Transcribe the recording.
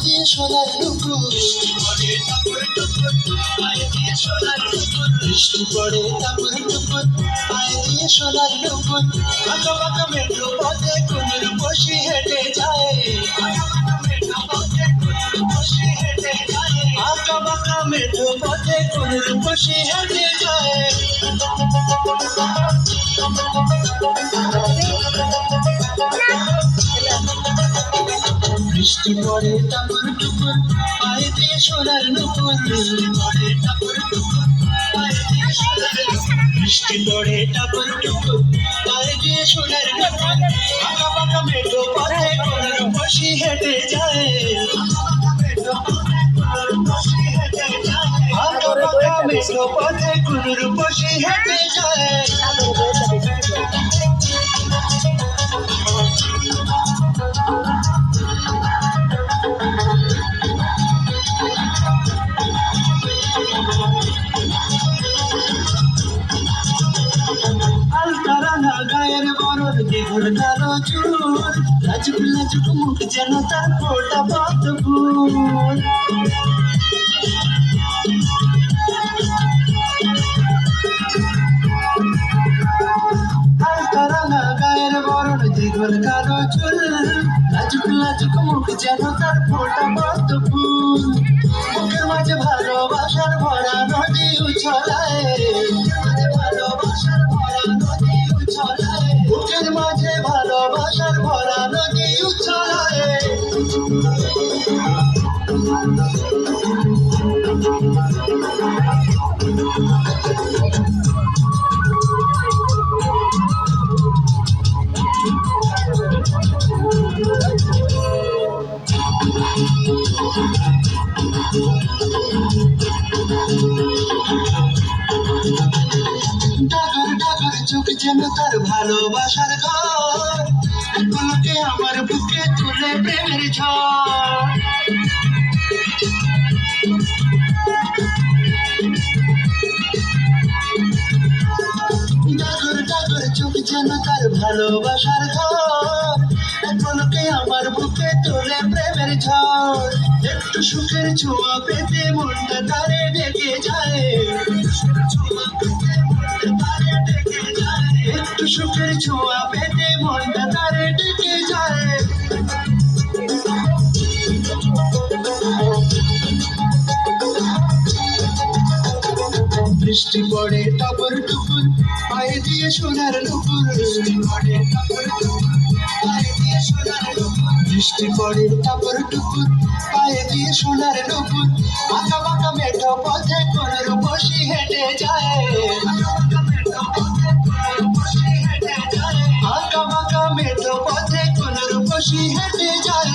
দিয়ে সোনার নুপুর বৃষ্টি পড়ে টাপুর টুপুর পায়ে দিয়ে সোনার নুপুর বাঁকা বাঁকা মেট্রো পথে কুনুর বসি হেঁটে যায় আঁকা বাঁকা মেট্রো পথে কুনুর বসি হেঁটে যায় বৃষ্টি পড়ে টাপুর টুপুর পায়ে দিয়ে সোনার নুপুর বৃষ্টি পড়ে টাপুর টুপুর পায়ে দিয়ে সোনার নুপুর আঁকা বাঁকা মেট্রো পথে কুনুর বসি হেঁটে যায় আঁকা বাঁকা মেট্রো পথে কুনুর বসি হেঁটে যায় আলতারানা গায়ের বরণ দ্বিগুণ কালো চুল লাজুক লাজুক মুখ যেন তার ফোটা পদ্ম ফুল আলতারানা গায়ের বরণ দ্বিগুণ কালো চুল লাজুক লাজুক মুখ যেন তার ফোটা পদ্ম ফুল মুখের মাঝে ভালোবাসার ভরা নদী উছলায় বুকের মাঝে ভালোবাসার ভরা নদী উছলায় ডাগর ডাগর চোখ যেন তার ভালোবাসার ঘর পলকে আমার বুকে তুলে প্রেমের ঝড় ডাগর ডাগর চোখ যেন তার ভালোবাসার ঘর পলকে আমার বুকে তুলে প্রেমের ঝড় একটু সুখের ছোঁয়া পেতে মনটা তারে ডেকে যায় একটু সুখের ছোঁয়া পেতে মনটা তারে ডেকে যায় বৃষ্টি পড়ে টাপুর টুপুর পায়ে দিয়ে সোনার নুপুর বৃষ্টি পড়ে টাপুর টুপুর পায়ে দিয়ে সোনার নুপুর আঁকা বাঁকা মেঠো পথে কোনোর বসি হেঁটে যায় আঁকা বাঁকা মেঠো পথে কোনোর বসি হেঁটে যায়